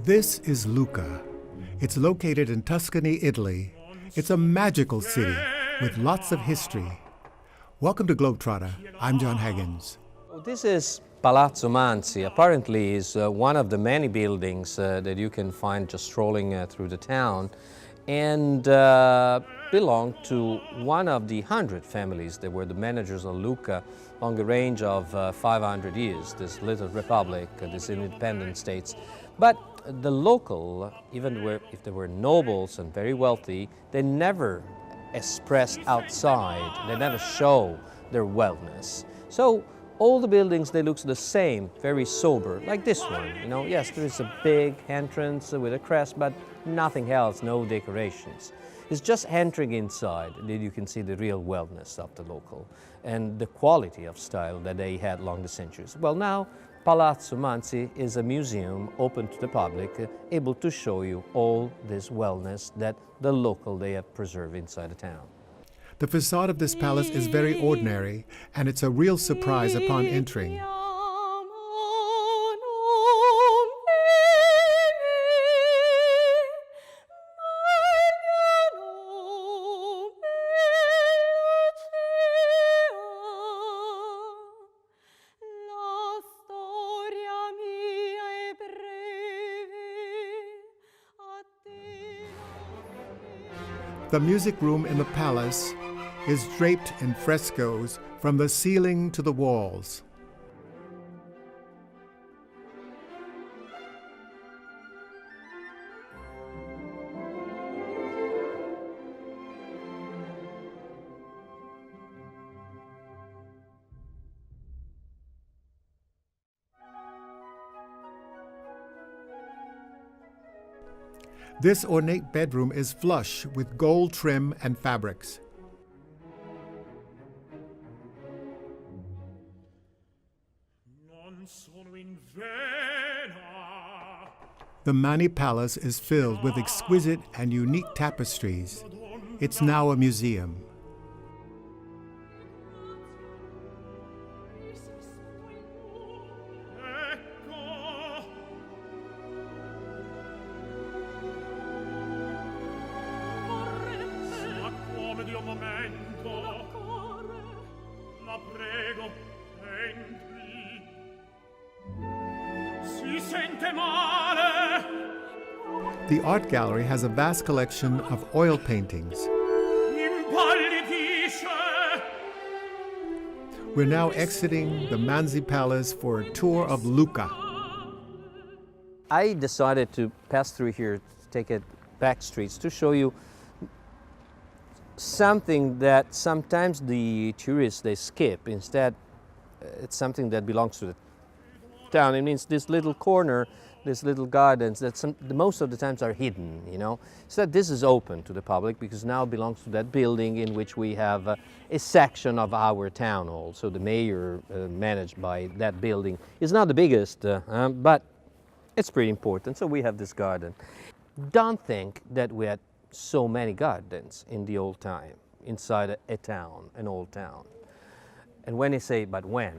This is Lucca. It's located in Tuscany, Italy. It's a magical city with lots of history. Welcome to GlobeTrotter. I'm Jon Haggins. This is Palazzo Mansi. Apparently is one of the many buildings that you can find just strolling through the town, and belonged to one of the 100 families that were the managers of Lucca along a range of 500 years, this little republic, these independent states. But the local, even if they were nobles and very wealthy, they never expressed outside, they never show their wealthness. So all the buildings, they look the same, very sober, like this one. Yes, there is a big entrance with a crest, but nothing else, no decorations. It's just entering inside that you can see the real wellness of the local and the quality of style that they had along the centuries. Well, now Palazzo Mansi is a museum open to the public, able to show you all this wellness that the local they have preserved inside the town. The facade of this palace is very ordinary, and it's a real surprise upon entering. The music room in the palace is draped in frescoes from the ceiling to the walls. This ornate bedroom is flush with gold trim and fabrics. The Mansi Palace is filled with exquisite and unique tapestries. It's now a museum. The art gallery has a vast collection of oil paintings. We're now exiting the Mansi Palace for a tour of Lucca. I decided to pass through here, take it back streets to show you something that sometimes the tourists they skip. Instead, it's something that belongs to the town. It means this little corner, these little gardens that most of the times are hidden, So this is open to the public because now it belongs to that building in which we have a section of our town hall. So the mayor managed by that building is not the biggest, but it's pretty important. So we have this garden. Don't think that we had so many gardens in the old time, inside a town, an old town. And when you say, but when?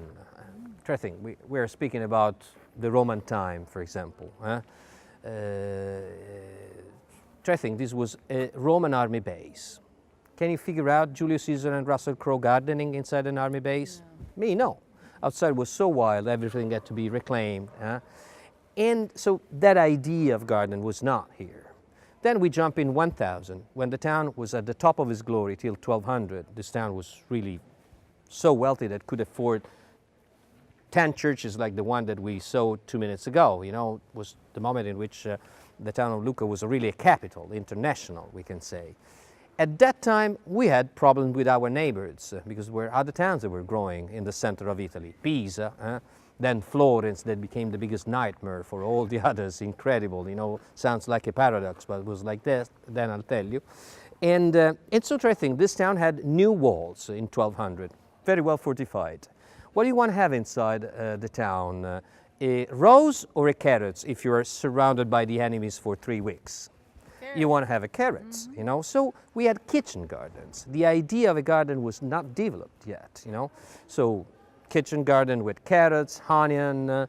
Try to think, we're speaking about the Roman time, for example. Try to think, this was a Roman army base. Can you figure out Julius Caesar and Russell Crowe gardening inside an army base? No. Me, no. Outside was so wild, everything had to be reclaimed. And so that idea of garden was not here. Then we jump in 1000, when the town was at the top of its glory till 1200. This town was really so wealthy that could afford 10 churches like the one that we saw 2 minutes ago. Was the moment in which the town of Lucca was really a capital, international, we can say. At that time, we had problems with our neighbors because there were other towns that were growing in the center of Italy. Pisa, then Florence, that became the biggest nightmare for all the others. Incredible, sounds like a paradox, but it was like this, then I'll tell you. And so I think this town had new walls in 1200, very well fortified. What do you want to have inside the town? A rose or a carrots if you're surrounded by the enemies for 3 weeks? Carrots. You want to have a carrots, So we had kitchen gardens. The idea of a garden was not developed yet, So kitchen garden with carrots, onion,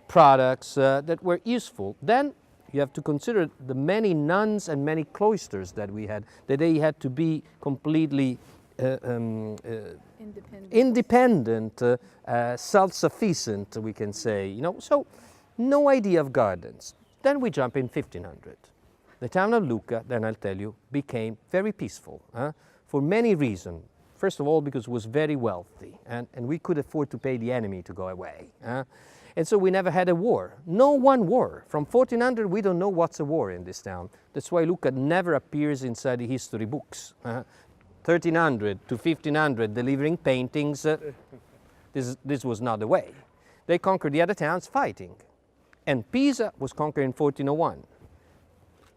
products that were useful. Then You have to consider the many nuns and many cloisters that we had, that they had to be completely independent, self-sufficient, we can say, you know. So no idea of gardens. Then we jump in 1500. The town of Lucca, then I'll tell you, became very peaceful for many reasons. First of all, because it was very wealthy, and we could afford to pay the enemy to go away. And so we never had a war. No one war. From 1400, we don't know what's a war in this town. That's why Lucca never appears inside the history books. 1300 to 1500, delivering paintings, this was not the way. They conquered the other towns fighting. And Pisa was conquered in 1401.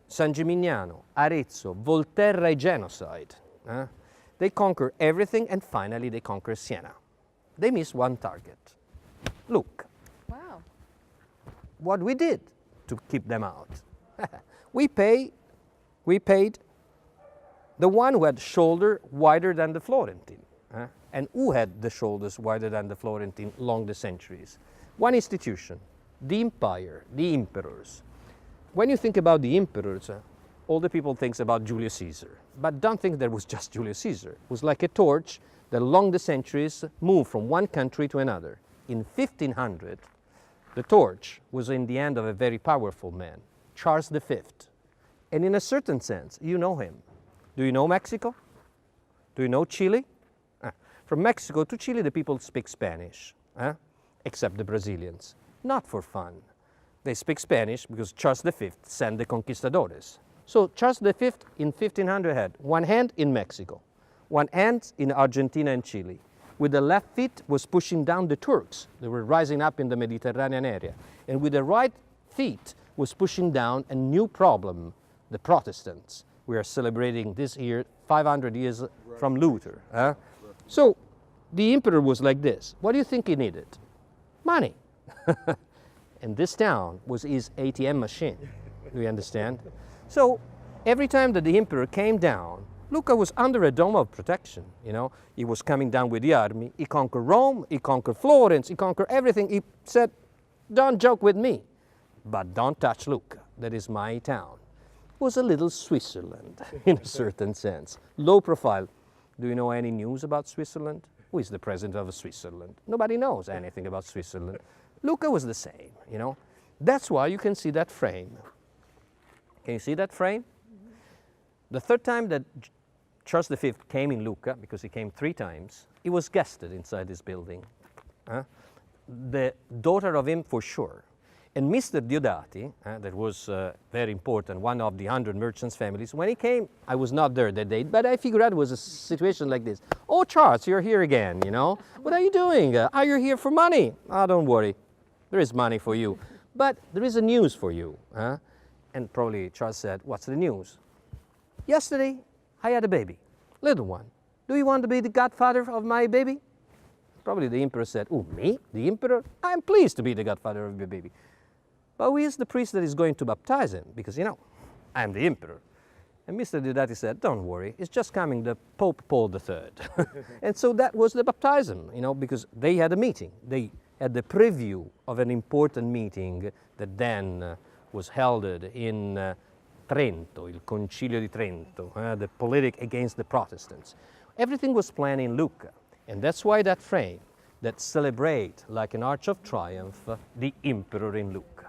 San Gimignano, Arezzo, Volterra, a genocide. They conquer everything, and finally they conquer Siena. They missed one target. Look. Wow. What we did to keep them out. we paid the one who had shoulder wider than the Florentine. And who had the shoulders wider than the Florentine along the centuries? One institution, the empire, the emperors. When you think about the emperors, all the people think about Julius Caesar. But don't think there was just Julius Caesar. It was like a torch that along the centuries moved from one country to another. In 1500, the torch was in the hand of a very powerful man, Charles V. And in a certain sense, you know him. Do you know Mexico? Do you know Chile? From Mexico to Chile, the people speak Spanish, except the Brazilians. Not for fun. They speak Spanish because Charles V sent the conquistadores. So Charles V in 1500 had one hand in Mexico, one hand in Argentina and Chile. With the left feet was pushing down the Turks. They were rising up in the Mediterranean area. And with the right feet was pushing down a new problem, the Protestants. We are celebrating this year 500 years from Luther. So the emperor was like this. What do you think he needed? Money. And this town was his ATM machine. Do you understand? So every time that the emperor came down, Lucca was under a dome of protection, you know. He was coming down with the army. He conquered Rome, he conquered Florence, he conquered everything. He said, don't joke with me, but don't touch Lucca. That is my town. It was a little Switzerland in a certain sense. Low profile. Do you know any news about Switzerland? Who is the president of Switzerland? Nobody knows anything about Switzerland. Lucca was the same, you know. That's why you can see that frame. Can you see that frame? The third time that Charles V came in Lucca, because he came 3 times, he was guested inside this building. The daughter of him for sure. And Mr. Diodati, that was very important, one of the 100 merchants' families, when he came, I was not there that day, but I figured out it was a situation like this. Oh, Charles, you're here again, you know. What are you doing? Are you here for money? Oh, don't worry. There is money for you. But there is a news for you. And probably Charles said, what's the news? Yesterday, I had a baby, little one. Do you want to be the godfather of my baby? Probably the emperor said, oh, me, the emperor? I'm pleased to be the godfather of your baby. But who is the priest that is going to baptize him? Because, you know, I'm the emperor. And Mr. Diodati said, don't worry, it's just coming the Pope Paul III. And so that was the baptism, you know, because they had a meeting. They had the preview of an important meeting that then was held in Trento, il Concilio di Trento, the politic against the Protestants. Everything was planned in Lucca. And that's why that frame, that celebrate like an arch of triumph, the emperor in Lucca.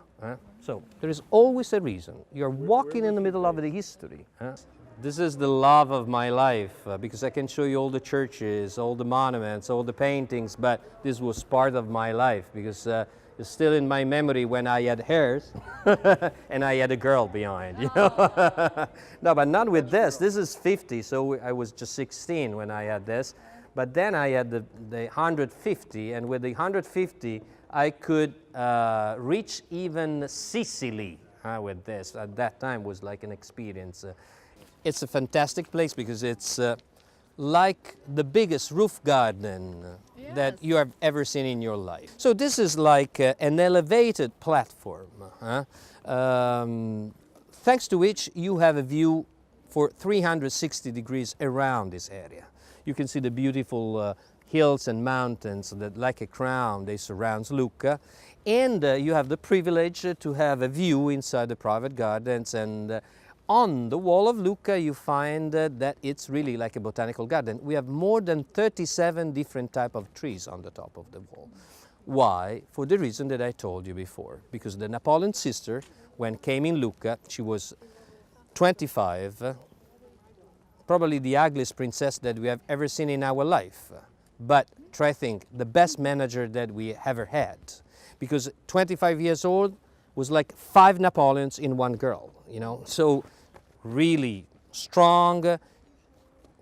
So there is always a reason. You're walking in the middle of the history. This is the love of my life because I can show you all the churches, all the monuments, all the paintings, but this was part of my life because it's still in my memory when I had hairs and I had a girl behind, you know. No, but not with this. This is 50, so I was just 16 when I had this. But then I had the 150, and with the 150, I could reach even Sicily with this. At that time was like an experience. It's a fantastic place because it's like the biggest roof garden that you have ever seen in your life. So this is like an elevated platform, thanks to which you have a view for 360 degrees around this area. You can see the beautiful hills and mountains that, like a crown, they surround Lucca. And you have the privilege to have a view inside the private gardens, and on the wall of Lucca you find that it's really like a botanical garden. We have more than 37 different types of trees on the top of the wall. Why? For the reason that I told you before. Because the Napoleon sister, when came in Lucca, she was 25, probably the ugliest princess that we have ever seen in our life. But try to think, the best manager that we ever had. Because 25 years old was like 5 Napoleons in one girl, you know. So really strong.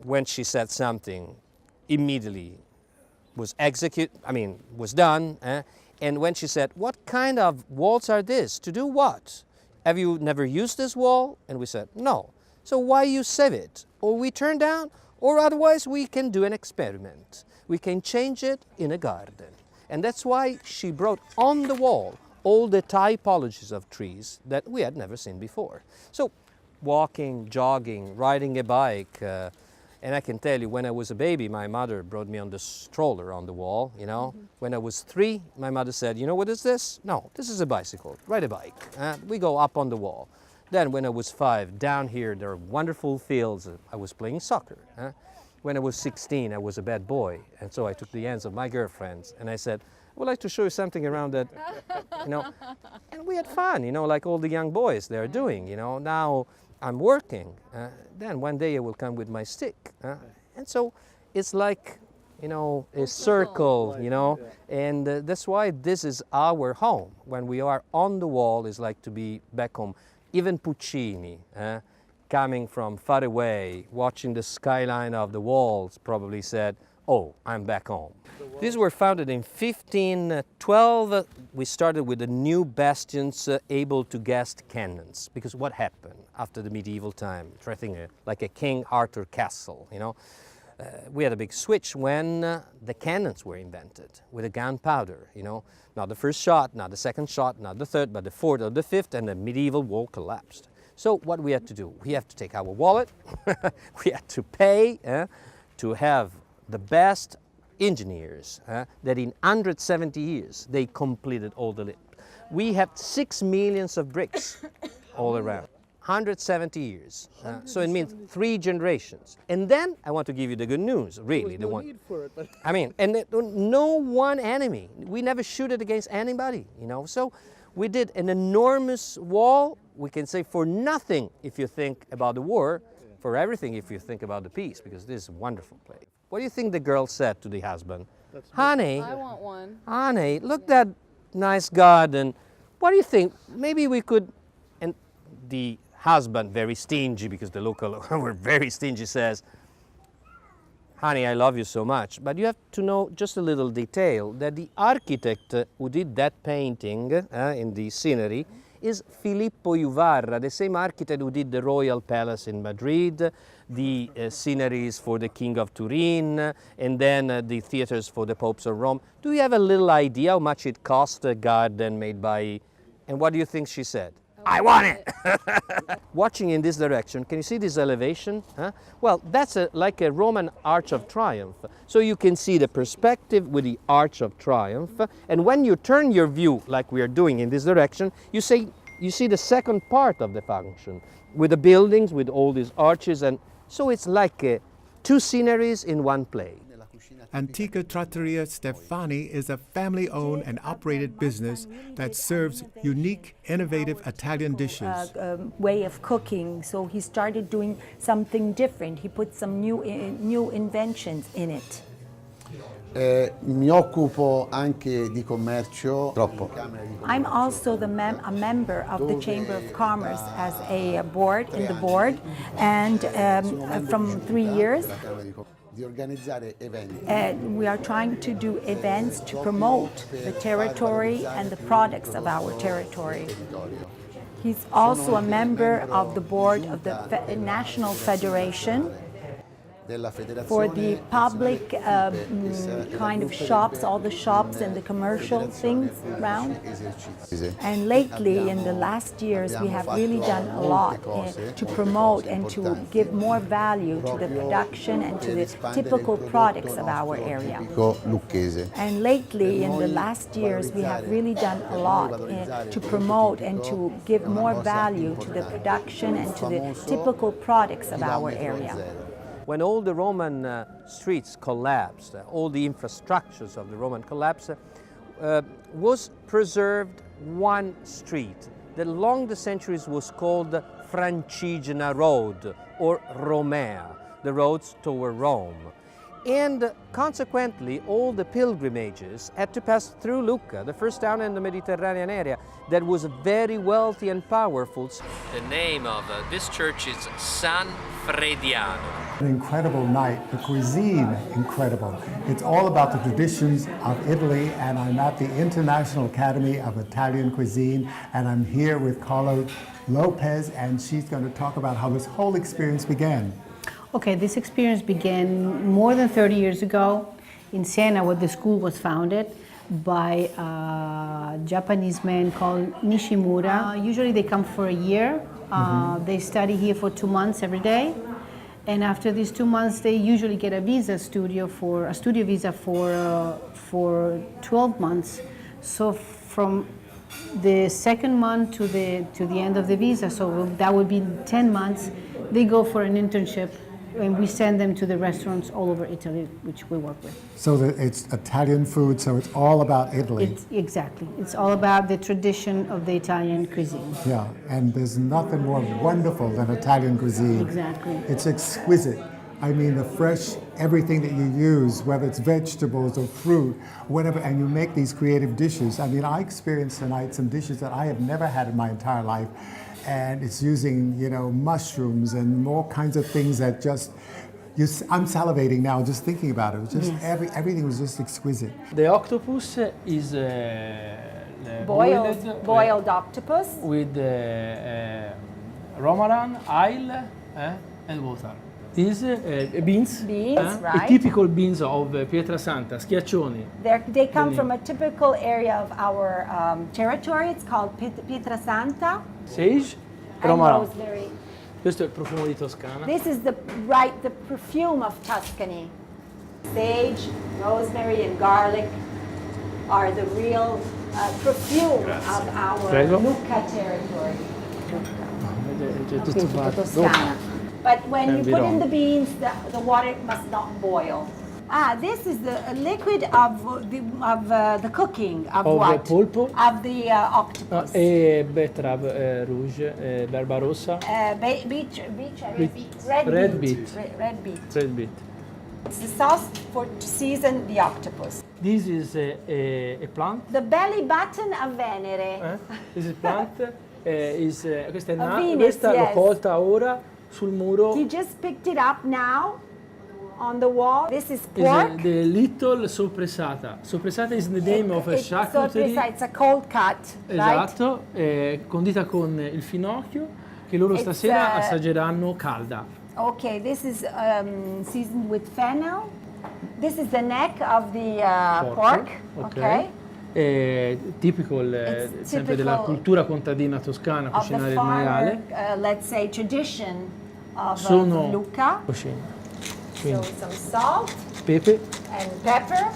When she said something, immediately was was done. And when she said, what kind of walls are this? To do what? Have you never used this wall? And we said, no. So why you save it? Or we turn down, or otherwise we can do an experiment. We can change it in a garden. And that's why she brought on the wall all the typologies of trees that we had never seen before. So walking, jogging, riding a bike, and I can tell you, when I was a baby, my mother brought me on the stroller on the wall, you know. When I was 3, my mother said, you know what is this? No, this is a bicycle, ride a bike. We go up on the wall. Then when I was 5, down here, there are wonderful fields. I was playing soccer. When I was 16, I was a bad boy, and so I took the hands of my girlfriends, and I said, I would like to show you something around that, you know. And we had fun, you know, like all the young boys they are doing, you know. Now I'm working. Then one day I will come with my stick. And so it's like, you know, a circle, you know. And that's why this is our home. When we are on the wall, it's like to be back home. Even Puccini, coming from far away, watching the skyline of the walls, probably said, oh, I'm back home. These were founded in 1512. We started with the new bastions able to guest cannons. Because what happened after the medieval time? Try thinking like a King Arthur castle, you know. We had a big switch when the cannons were invented with a gunpowder, you know. Not the first shot, not the second shot, not the third, but the fourth or the fifth, and the medieval wall collapsed. So what we had to do? We have to take our wallet, we had to pay to have the best engineers that in 170 years they completed all the we have 6 million of bricks all around. 170 years. So it means 3 generations. And then I want to give you the good news, really. There was no need for it, but I mean, and no one enemy. We never shoot it against anybody, you know. So we did an enormous wall, we can say for nothing if you think about the war, for everything if you think about the peace, because this is a wonderful place. What do you think the girl said to the husband? Honey, I want one. honey, look that nice garden. What do you think? Maybe we could, and the husband, very stingy, because the local were very stingy, says, honey, I love you so much, but you have to know just a little detail, that the architect who did that painting in the scenery is Filippo Juvarra, the same architect who did the Royal Palace in Madrid, the sceneries for the King of Turin, and then the theaters for the popes of Rome. Do you have a little idea how much it cost a garden made by... And what do you think she said? I want it! Watching in this direction, can you see this elevation? Well, that's like a Roman Arch of Triumph. So you can see the perspective with the Arch of Triumph. And when you turn your view, like we are doing in this direction, you see the second part of the function, with the buildings, with all these arches. And so it's like 2 sceneries in one play. Antica Trattoria Stefani is a family-owned and operated business that serves unique, innovative Italian dishes. Way of cooking, so he started doing something different. He put some new inventions in it. Mi occupo anche di commercio. Troppo. I'm also a member of the Chamber of Commerce as a board in the board, and from 3 years. Di organizzare eventi. We are trying to do events to promote the territory and the products of our territory. He's also a member of the board of the National Federation. for the public kind of shops, all the shops and the commercial things around. And lately, in the last years, we have really done a lot to promote and to give more value to the production and to the typical products of our area. And lately, in the last years, we have really done a lot to promote and to give more value to the production and to the typical products of our area. When all the Roman streets collapsed, all the infrastructures of the Roman collapsed, was preserved one street that along the centuries was called Francigena Road or Romea, the roads toward Rome. And consequently, all the pilgrimages had to pass through Lucca, the first town in the Mediterranean area that was very wealthy and powerful. The name of this church is San Frediano. An incredible night, the cuisine incredible. It's all about the traditions of Italy, and I'm at the International Academy of Italian Cuisine, and I'm here with Carla Lopez, and she's going to talk about how this whole experience began. Okay, this experience began more than 30 years ago in Siena, where the school was founded by a Japanese man called Nishimura. Usually they come for a year. They study here for 2 months every day. And after these 2 months, they usually get a studio visa for 12 months. So from the second month to the end of the visa, so that would be 10 months, they go for an internship, and we send them to the restaurants all over Italy, which we work with. So it's Italian food, so it's all about Italy. Exactly. It's all about the tradition of the Italian cuisine. Yeah, and there's nothing more wonderful than Italian cuisine. Exactly. It's exquisite. I mean, the fresh, everything that you use, whether it's vegetables or fruit, whatever, and you make these creative dishes. I mean, I experienced tonight some dishes that I have never had in my entire life. And it's using, mushrooms and all kinds of things that I'm salivating now just thinking about it. It was just everything was just exquisite. The octopus is Boiled octopus. with romarin, oil, and water. These beans, right. typical beans of Pietrasanta, schiaccioni. They come from a typical area of our territory. It's called Pietrasanta. Sage, And romarin. rosemary. Questo è il profumo di Toscana. This is the perfume of Tuscany. Sage, rosemary, and garlic are the real perfume of our Prego. Lucca territory. Tutto fatto. Toscana. But when you put in Environ. the beans, the water must not boil. This is the liquid of the cooking of Of what? the pulpo. Of the octopus. E betterave rouge, barbarossa, Red beet. Red beet. Red beet. red beet. It's the sauce to season the octopus. This is a plant. The belly button of Venere. This is plant. Questa è A Venus, questa l'ho yes. colta ora sul muro. He just picked it up now on the wall. This is Is pork. the little soppressata. Soppressata is the name of a charcuterie. It's a cold cut, right? Esatto, condita con il finocchio che loro It's, stasera assaggeranno calda. Okay, this is seasoned with fennel. This is the neck of the pork. Okay. Tipico sempre della typical cultura contadina toscana, Of the cucinare il farmer, maiale. let's say, tradition of Sono Lucca. cucina. So Quindi some salt pepe, and pepper.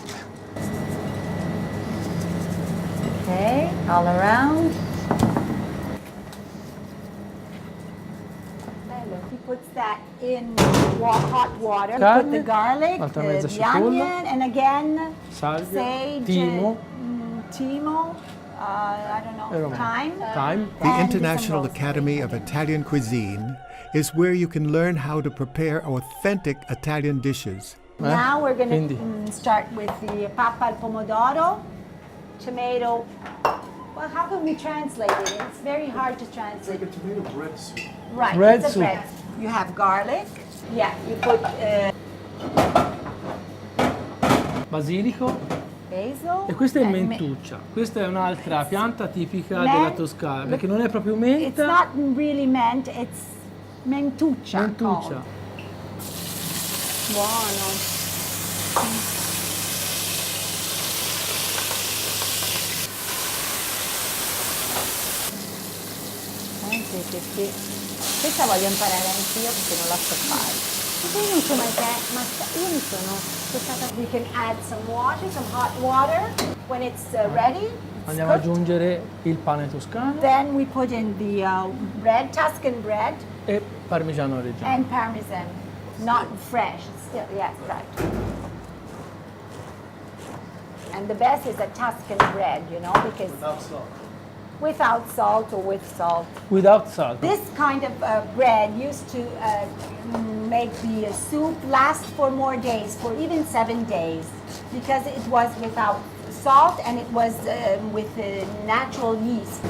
Okay, all around. He puts that in hot water. You put the Carne, garlic, altra the mezza cipolla, onion, and again salvia, sage, timo, timo, I don't know, thyme. thyme. The And International some Academy of Italian Cuisine is where you can learn how to prepare authentic Italian dishes. Now we're going Quindi. to start with the papa al pomodoro, tomato. Well, how can we translate it? It's very hard to translate. Like a tomato bread soup. Right, Bread it's a soup. bread. You have garlic. Yeah, you put Basilico. basil. E questa è and mentuccia. Questa è un'altra pianta tipica Men- della Toscana, perché non è proprio It's menta, not really mint, it's mentuccia. mentuccia. called. Buono. Sì, sì, sì. Questa voglio imparare anch'io perché non la so fare. Io non so mai ma io mi sono stata. We can add some water, some hot water when it's ready. Andiamo ad aggiungere il pane toscano Then we put in the bread, Tuscan bread, e parmigiano reggiano. and parmesan. Not fresh, still, yes, right. And the best is a Tuscan bread, you know, because without salt or with salt. Without salt. This kind of bread used to make the soup last for more days, for even 7 days, because it was without salt and it was with natural yeast.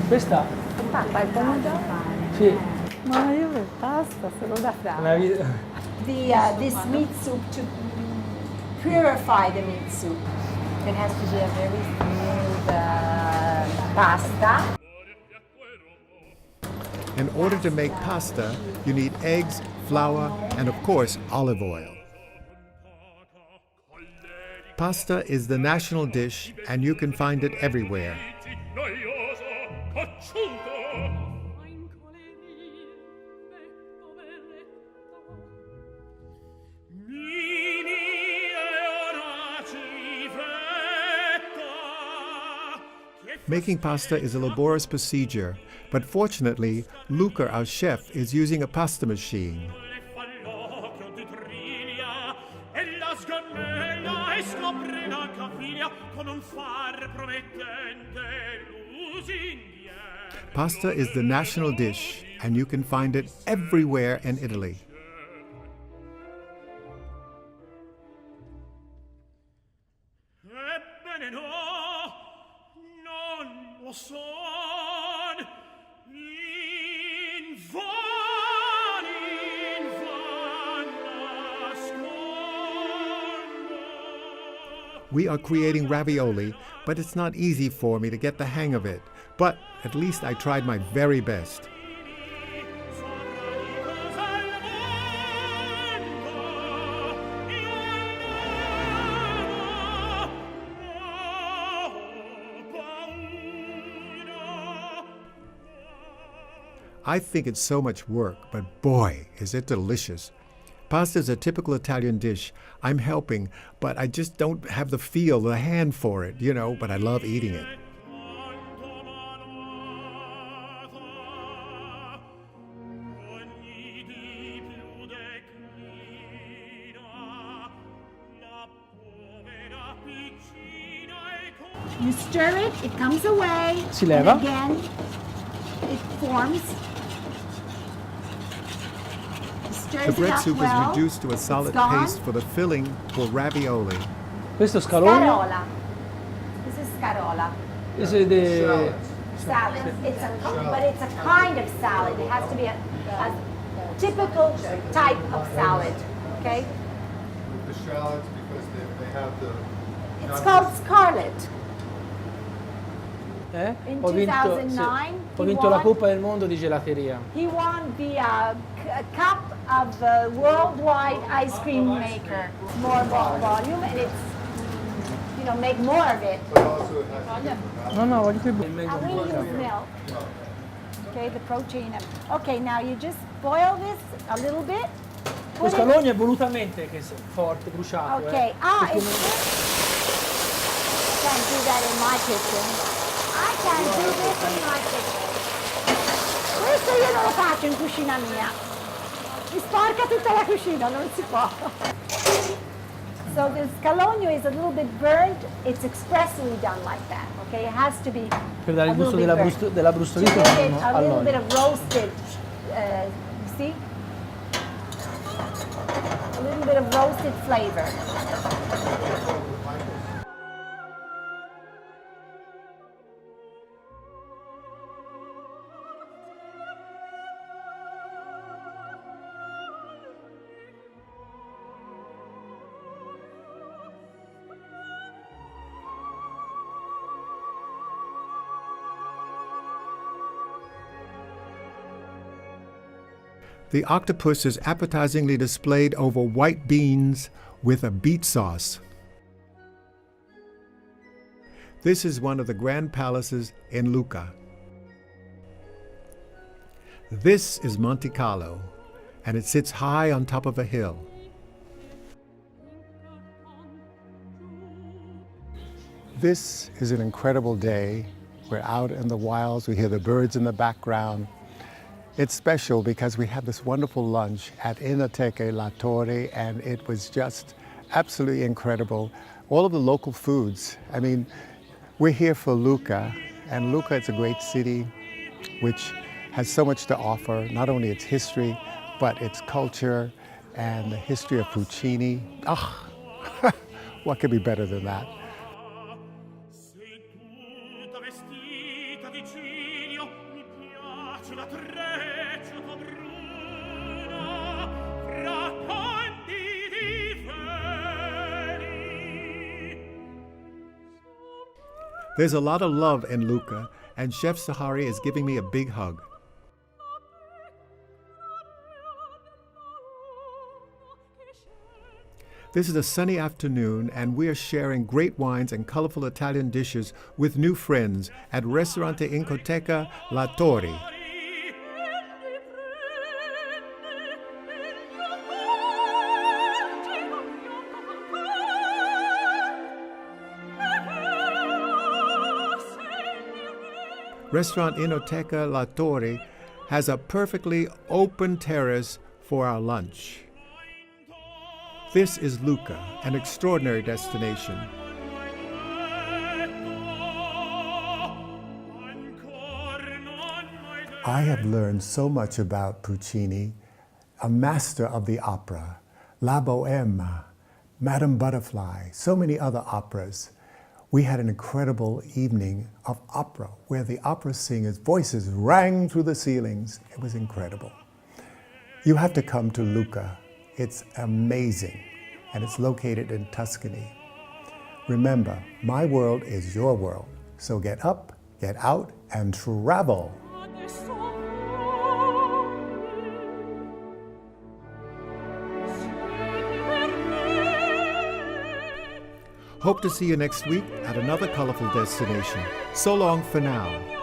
Questa? Papà, il pomodoro? Sì. Ma io per pasta, solo da fare. This meat soup, to purify the meat soup, it has to be a very smooth pasta. In order to make pasta, you need eggs, flour, and of course, olive oil. Pasta is the national dish, and you can find it everywhere. Making pasta is a laborious procedure, but fortunately, Luca, our chef, is using a pasta machine. Pasta is the national dish, and you can find it everywhere in Italy. We are creating ravioli, but it's not easy for me to get the hang of it. But at least I tried my very best. I think it's so much work, but boy, is it delicious. Pasta is a typical Italian dish. I'm helping, but I just don't have the feel, the hand for it, you know, but I love eating it. You stir it, it comes away. Si leva. And again, it forms. The bread soup is reduced to a solid paste for the filling for ravioli. Questo scalogno. Scarola. This is scarola. This is the Salad. But it's a kind of salad. It has to be a typical type of salad. Okay? The shallots, because they have the... It's called scarlet. In Ho vinto, 2009, ho vinto la Coppa del Mondo di gelateria. He won the cup of worldwide ice cream maker. More volume, and it's, you know, make more of it. But also it has to be No, voglio più And we use milk. Okay, the protein. Okay, now you just boil this a little bit. Lo scalogno è volutamente che è forte, bruciato. Okay. Can't do that in my kitchen. I can't do this in my kitchen. Questo io non lo faccio in cucina mia. Mi sporca tutta la cucina, non si può. So the scalogno is a little bit burnt. It's expressly done like that. Okay, it has to be. Per dare il gusto della brustolita a little bit of roasted. You see? A little bit of roasted flavor. The octopus is appetizingly displayed over white beans with a beet sauce. This is one of the grand palaces in Lucca. This is Monte Carlo, and it sits high on top of a hill. This is an incredible day. We're out in the wilds, we hear the birds in the background. It's special because we had this wonderful lunch at Enoteca La Torre, and it was just absolutely incredible. All of the local foods. I mean, we're here for Lucca, and Lucca is a great city which has so much to offer, not only its history, but its culture and the history of Cuisine. What could be better than that? There's a lot of love in Lucca, and Chef Sahari is giving me a big hug. This is a sunny afternoon, and we are sharing great wines and colorful Italian dishes with new friends at Ristorante Enoteca La Torre. Restaurant Enoteca La Torre has a perfectly open terrace for our lunch. This is Lucca, an extraordinary destination. I have learned so much about Puccini, a master of the opera, La Bohème, Madame Butterfly, so many other operas. We had an incredible evening of opera where the opera singers' voices rang through the ceilings. It was incredible. You have to come to Lucca. It's amazing, and it's located in Tuscany. Remember, my world is your world, so get up, get out, and travel. Hope to see you next week at another colorful destination. So long for now.